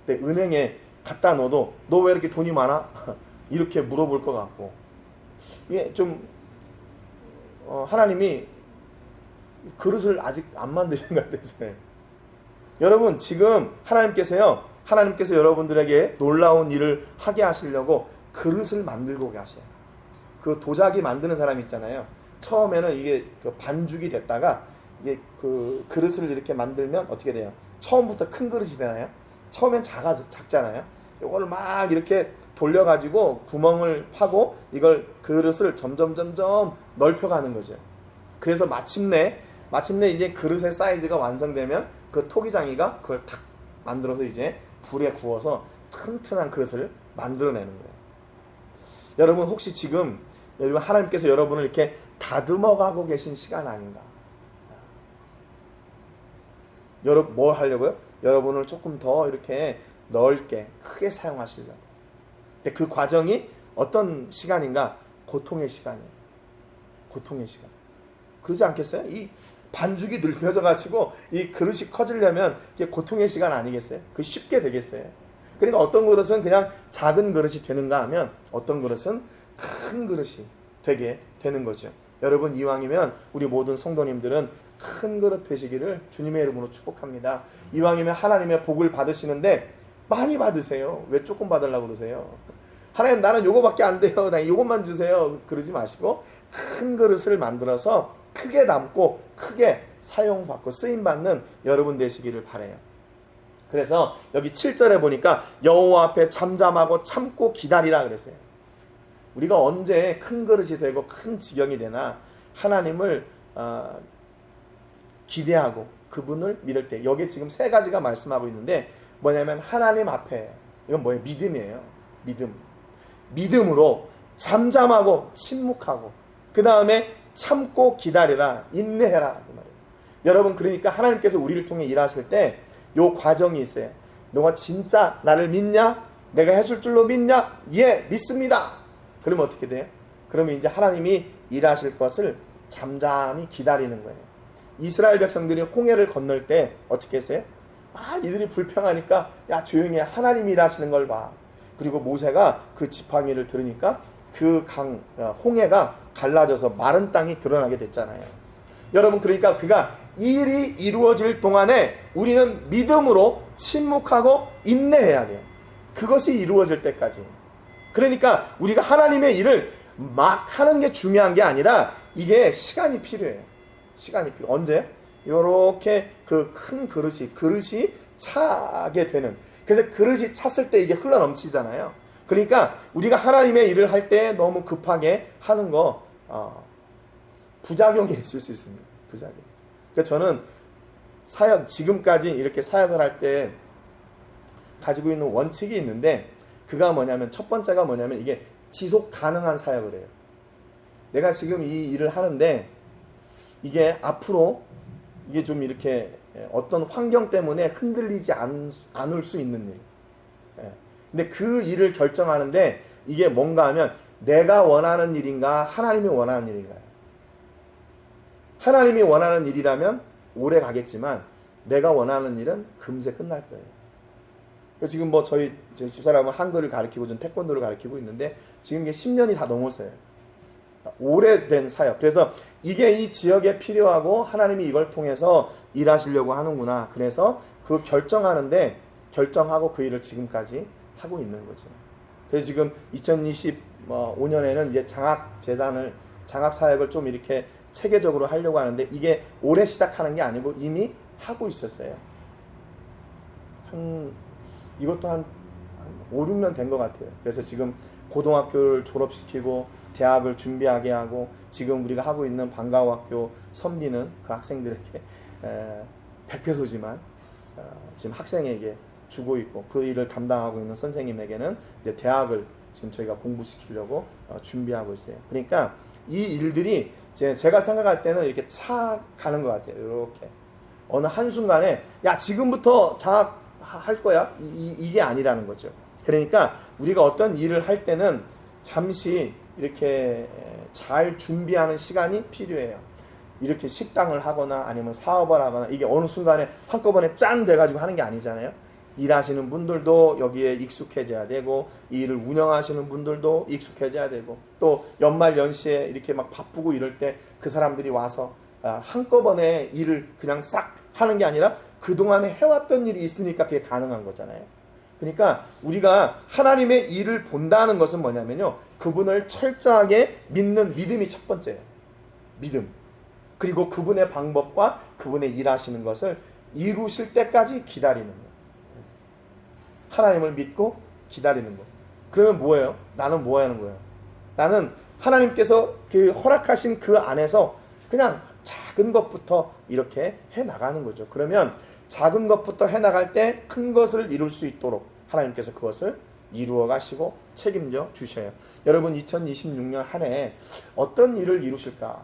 근데 은행에 갖다 넣어도 너 왜 이렇게 돈이 많아? 이렇게 물어볼 것 같고, 이게 좀 하나님이 그릇을 아직 안 만드신 것 같아요. 여러분, 지금 하나님께서 여러분들에게 놀라운 일을 하게 하시려고 그릇을 만들고 계셔요. 그 도자기 만드는 사람 있잖아요. 처음에는 이게 그 반죽이 됐다가 이게 그 그릇을 이렇게 만들면 어떻게 돼요? 처음부터 큰 그릇이 되나요? 처음엔 작잖아요. 이거를 막 이렇게 돌려가지고 구멍을 파고 이걸 그릇을 점점 넓혀가는 거죠. 그래서 마침내 이제 그릇의 사이즈가 완성되면 그 토기장이가 그걸 탁 만들어서 이제 불에 구워서 튼튼한 그릇을 만들어내는 거예요. 여러분, 혹시 지금 하나님께서 여러분을 이렇게 다듬어가고 계신 시간 아닌가? 여러분, 뭘 하려고요? 여러분을 조금 더 이렇게 넓게 크게 사용하시려고. 근데 그 과정이 어떤 시간인가? 고통의 시간이에요. 고통의 시간. 그러지 않겠어요? 이 반죽이 넓혀져 가지고 이 그릇이 커지려면 이게 고통의 시간 아니겠어요? 그 쉽게 되겠어요? 그러니까 어떤 그릇은 그냥 작은 그릇이 되는가 하면 어떤 그릇은 큰 그릇이 되게 되는 거죠. 여러분, 이왕이면 우리 모든 성도님들은 큰 그릇 되시기를 주님의 이름으로 축복합니다. 이왕이면 하나님의 복을 받으시는데 많이 받으세요. 왜 조금 받으려고 그러세요? 하나님, 나는 요거밖에 안 돼요. 나 요것만 주세요. 그러지 마시고 큰 그릇을 만들어서 크게 담고 크게 사용받고 쓰임받는 여러분 되시기를 바라요. 그래서 여기 7절에 보니까 여호와 앞에 잠잠하고 참고 기다리라 그랬어요. 우리가 언제 큰 그릇이 되고 큰 지경이 되나 하나님을 기대하고 그분을 믿을 때, 여기 지금 세 가지가 말씀하고 있는데 뭐냐면 하나님 앞에, 이건 뭐예요? 믿음이에요. 믿음으로 잠잠하고 침묵하고 그 다음에 참고 기다리라, 인내해라 그 말이에요. 여러분, 그러니까 하나님께서 우리를 통해 일하실 때 요 과정이 있어요. 너가 진짜 나를 믿냐? 내가 해줄 줄로 믿냐? 예, 믿습니다. 그러면 어떻게 돼요? 그러면 이제 하나님이 일하실 것을 잠잠히 기다리는 거예요. 이스라엘 백성들이 홍해를 건널 때 어떻게 했어요? 이들이 불평하니까 야, 조용히 해. 하나님이 일하시는 걸 봐. 그리고 모세가 그 지팡이를 들으니까 그 홍해가 갈라져서 마른 땅이 드러나게 됐잖아요. 여러분, 그러니까 그가 일이 이루어질 동안에 우리는 믿음으로 침묵하고 인내해야 돼요. 그것이 이루어질 때까지. 그러니까 우리가 하나님의 일을 막 하는 게 중요한 게 아니라 이게 시간이 필요해요. 언제? 요렇게 그 큰 그릇이 차게 되는. 그래서 그릇이 찼을 때 이게 흘러 넘치잖아요. 그러니까 우리가 하나님의 일을 할 때 너무 급하게 하는 거 부작용이 있을 수 있습니다. 부작용. 그러니까 저는 지금까지 이렇게 사역을 할 때 가지고 있는 원칙이 있는데, 그가 뭐냐면, 첫 번째가 뭐냐면 이게 지속 가능한 사역을 해요. 내가 지금 이 일을 하는데 이게 앞으로 이게 좀 이렇게 어떤 환경 때문에 흔들리지 않을 수 있는 일. 근데 그 일을 결정하는데 이게 뭔가 하면 내가 원하는 일인가 하나님이 원하는 일인가요? 하나님이 원하는 일이라면 오래 가겠지만 내가 원하는 일은 금세 끝날 거예요. 그래서 지금 뭐 저희 집사람은 한글을 가르치고 좀 태권도를 가르치고 있는데 지금 이게 10년이 다 넘었어요. 오래된 사역. 그래서 이게 이 지역에 필요하고 하나님이 이걸 통해서 일하시려고 하는구나. 그래서 그 결정하고 그 일을 지금까지 하고 있는 거죠. 그래서 지금 2025년에는 이제 장학 사역을 좀 이렇게 체계적으로 하려고 하는데 이게 올해 시작하는 게 아니고 이미 하고 있었어요. 이것도 한 5, 6년 된 것 같아요. 그래서 지금 고등학교를 졸업시키고 대학을 준비하게 하고 지금 우리가 하고 있는 방과후학교 섬기는 그 학생들에게 100페소지만 지금 학생에게 주고 있고 그 일을 담당하고 있는 선생님에게는 이제 대학을 지금 저희가 공부시키려고 준비하고 있어요. 그러니까 이 일들이 제가 생각할 때는 이렇게 차 가는 것 같아요. 이렇게 어느 한순간에 야 지금부터 장학할 거야 이게 아니라는 거죠. 그러니까 우리가 어떤 일을 할 때는 잠시 이렇게 잘 준비하는 시간이 필요해요. 이렇게 식당을 하거나 아니면 사업을 하거나 이게 어느 순간에 한꺼번에 짠 돼가지고 하는 게 아니잖아요. 일하시는 분들도 여기에 익숙해져야 되고 이 일을 운영하시는 분들도 익숙해져야 되고 또 연말 연시에 이렇게 막 바쁘고 이럴 때 그 사람들이 와서 한꺼번에 일을 그냥 싹 하는 게 아니라 그동안에 해왔던 일이 있으니까 그게 가능한 거잖아요. 그러니까 우리가 하나님의 일을 본다는 것은 뭐냐면요, 그분을 철저하게 믿는 믿음이 첫 번째예요. 믿음. 그리고 그분의 방법과 그분의 일하시는 것을 이루실 때까지 기다리는 거예요. 하나님을 믿고 기다리는 거. 그러면 뭐예요? 나는 뭐 하는 거예요? 나는 하나님께서 그 허락하신 그 안에서 그냥 작은 것부터 이렇게 해 나가는 거죠. 그러면 작은 것부터 해 나갈 때 큰 것을 이룰 수 있도록 하나님께서 그것을 이루어 가시고 책임져 주셔요. 여러분 2026년 한 해 어떤 일을 이루실까?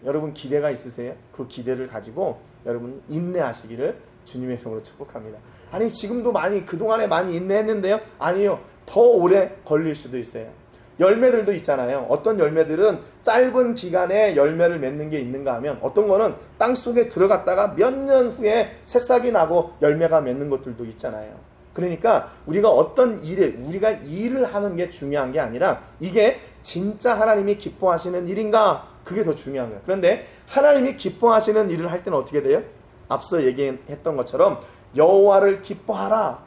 여러분 기대가 있으세요? 그 기대를 가지고 여러분 인내하시기를 주님의 이름으로 축복합니다. 아니 지금도 그동안에 많이 인내했는데요? 아니요. 더 오래 걸릴 수도 있어요. 열매들도 있잖아요. 어떤 열매들은 짧은 기간에 열매를 맺는 게 있는가 하면 어떤 거는 땅속에 들어갔다가 몇 년 후에 새싹이 나고 열매가 맺는 것들도 있잖아요. 그러니까 우리가 어떤 우리가 일을 하는 게 중요한 게 아니라 이게 진짜 하나님이 기뻐하시는 일인가? 그게 더 중요한 거예요. 그런데 하나님이 기뻐하시는 일을 할 때는 어떻게 돼요? 앞서 얘기했던 것처럼 여호와를 기뻐하라.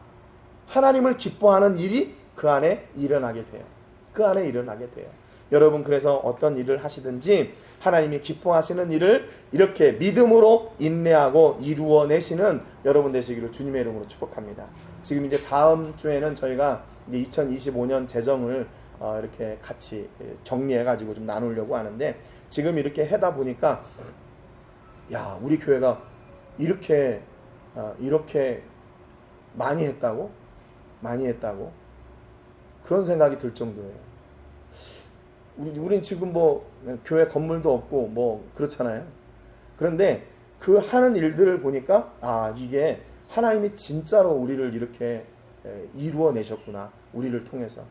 하나님을 기뻐하는 일이 그 안에 일어나게 돼요. 그 안에 일어나게 돼요. 여러분 그래서 어떤 일을 하시든지 하나님이 기뻐하시는 일을 이렇게 믿음으로 인내하고 이루어내시는 여러분 되시기를 주님의 이름으로 축복합니다. 지금 이제 다음 주에는 저희가 이제 2025년 재정을 이렇게 같이 정리해가지고 좀 나누려고 하는데 지금 이렇게 하다 보니까 야 우리 교회가 이렇게 많이 했다고 그런 생각이 들 정도예요. 우린 지금 뭐 교회 건물도 없고 뭐 그렇잖아요. 그런데 그 하는 일들을 보니까 이게 하나님이 진짜로 우리를 이렇게 이루어내셨구나. 우리를 통해서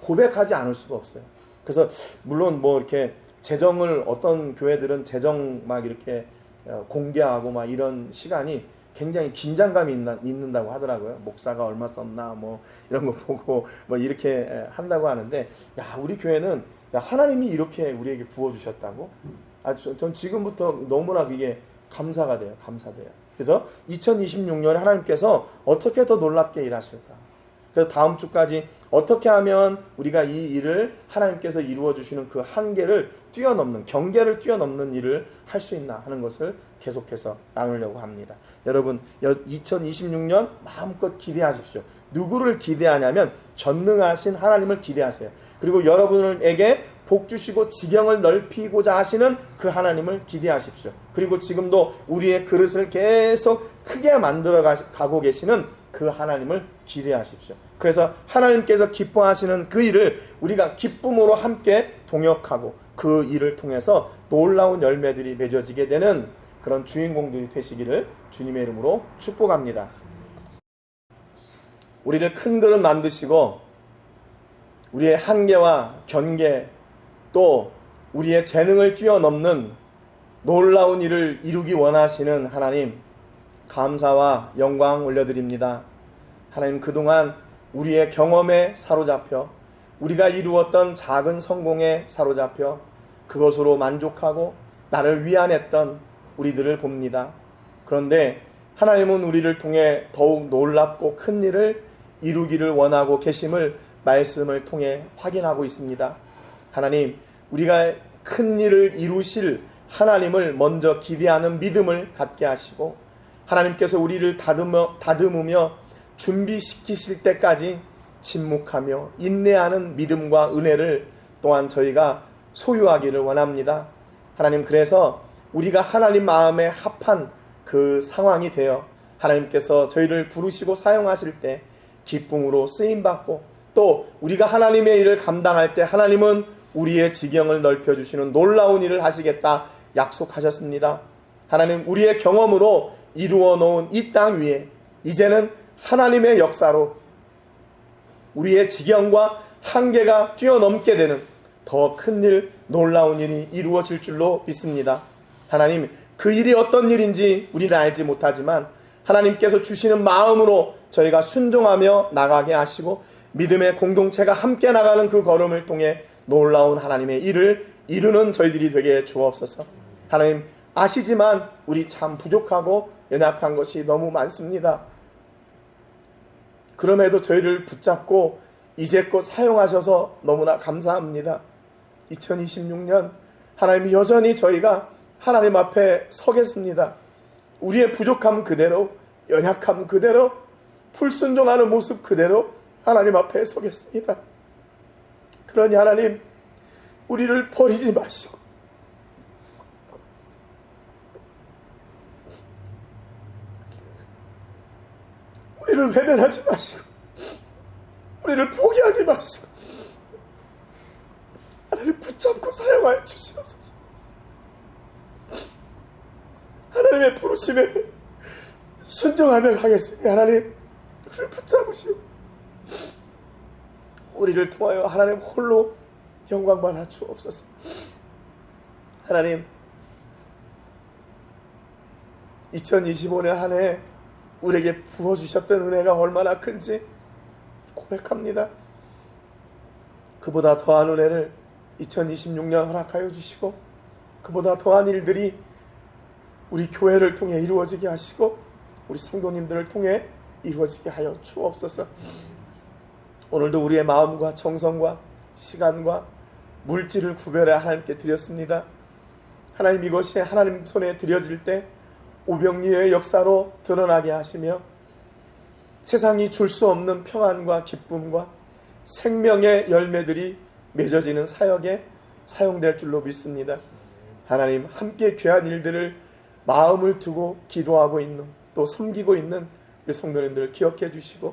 고백하지 않을 수가 없어요. 그래서 물론 뭐 이렇게 재정을 어떤 교회들은 재정 막 이렇게 공개하고 막 이런 시간이 굉장히 긴장감이 있는다고 하더라고요. 목사가 얼마 썼나 뭐 이런 거 보고 뭐 이렇게 한다고 하는데 야 우리 교회는 하나님이 이렇게 우리에게 부어주셨다고? 전 지금부터 너무나 그게 감사가 돼요. 감사돼요. 그래서 2026년에 하나님께서 어떻게 더 놀랍게 일하실까? 그래서 다음 주까지 어떻게 하면 우리가 이 일을 하나님께서 이루어 주시는 그 한계를 뛰어넘는 경계를 뛰어넘는 일을 할 수 있나 하는 것을 계속해서 나누려고 합니다. 여러분 2026년 마음껏 기대하십시오. 누구를 기대하냐면 전능하신 하나님을 기대하세요. 그리고 여러분에게 복 주시고 지경을 넓히고자 하시는 그 하나님을 기대하십시오. 그리고 지금도 우리의 그릇을 계속 크게 만들어 가고 계시는 그 하나님을 기대하십시오. 그래서 하나님께서 기뻐하시는 그 일을 우리가 기쁨으로 함께 동역하고 그 일을 통해서 놀라운 열매들이 맺어지게 되는 그런 주인공들이 되시기를 주님의 이름으로 축복합니다. 우리를 큰 그릇 만드시고 우리의 한계와 경계 또 우리의 재능을 뛰어넘는 놀라운 일을 이루기 원하시는 하나님 감사와 영광 올려드립니다. 하나님 그동안 우리의 경험에 사로잡혀 우리가 이루었던 작은 성공에 사로잡혀 그것으로 만족하고 나를 위안했던 우리들을 봅니다. 그런데 하나님은 우리를 통해 더욱 놀랍고 큰 일을 이루기를 원하고 계심을 말씀을 통해 확인하고 있습니다. 하나님 우리가 큰 일을 이루실 하나님을 먼저 기대하는 믿음을 갖게 하시고 하나님께서 우리를 다듬으며 준비시키실 때까지 침묵하며 인내하는 믿음과 은혜를 또한 저희가 소유하기를 원합니다. 하나님, 그래서 우리가 하나님 마음에 합한 그 상황이 되어 하나님께서 저희를 부르시고 사용하실 때 기쁨으로 쓰임받고, 또 우리가 하나님의 일을 감당할 때 하나님은 우리의 지경을 넓혀주시는 놀라운 일을 하시겠다 약속하셨습니다. 하나님, 우리의 경험으로 이루어 놓은 이 땅 위에 이제는 하나님의 역사로 우리의 지경과 한계가 뛰어넘게 되는 더 큰 일, 놀라운 일이 이루어질 줄로 믿습니다. 하나님, 그 일이 어떤 일인지 우리는 알지 못하지만 하나님께서 주시는 마음으로 저희가 순종하며 나가게 하시고 믿음의 공동체가 함께 나가는 그 걸음을 통해 놀라운 하나님의 일을 이루는 저희들이 되게 주옵소서. 하나님, 아시지만 우리 참 부족하고 연약한 것이 너무 많습니다. 그럼에도 저희를 붙잡고 이제껏 사용하셔서 너무나 감사합니다. 2026년 하나님, 여전히 저희가 하나님 앞에 서겠습니다. 우리의 부족함 그대로, 연약함 그대로, 불순종하는 모습 그대로 하나님 앞에 서겠습니다. 그러니 하나님, 우리를 버리지 마시고 우리를 외면하지 마시고 우리를 포기하지 마시고 하나님 붙잡고 사용하여 주시옵소서. 하나님의 부르심에 순종하며 가겠으니 하나님, 우리를 붙잡으시오. 우리를 통하여 하나님 홀로 영광 받아 주옵소서. 하나님, 2025년 한 해 우리에게 부어주셨던 은혜가 얼마나 큰지 고백합니다. 그보다 더한 은혜를 2026년 허락하여 주시고, 그보다 더한 일들이 우리 교회를 통해 이루어지게 하시고 우리 성도님들을 통해 이루어지게 하여 주옵소서. 오늘도 우리의 마음과 정성과 시간과 물질을 구별해 하나님께 드렸습니다. 하나님, 이것이 하나님 손에 드려질 때 오병이어의 역사로 드러나게 하시며 세상이 줄 수 없는 평안과 기쁨과 생명의 열매들이 맺어지는 사역에 사용될 줄로 믿습니다. 하나님, 함께 귀한 일들을 마음을 두고 기도하고 있는, 또 섬기고 있는 우리 성도님들을 기억해 주시고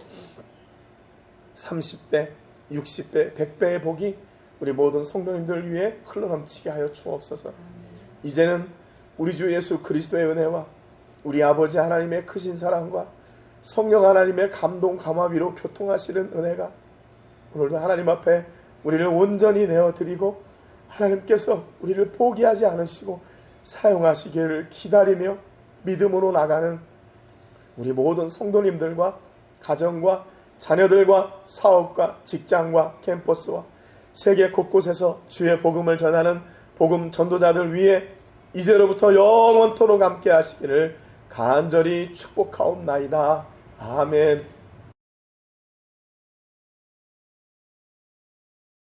30배, 60배, 100배의 복이 우리 모든 성도님들을 위해 흘러넘치게 하여 주옵소서. 이제는 우리 주 예수 그리스도의 은혜와 우리 아버지 하나님의 크신 사랑과 성령 하나님의 감동 감화 위로 교통하시는 은혜가 오늘도 하나님 앞에 우리를 온전히 내어드리고 하나님께서 우리를 포기하지 않으시고 사용하시기를 기다리며 믿음으로 나가는 우리 모든 성도님들과 가정과 자녀들과 사업과 직장과 캠퍼스와 세계 곳곳에서 주의 복음을 전하는 복음 전도자들 위해 이제로부터 영원토록 함께 하시기를 간절히 축복하옵나이다. 아멘.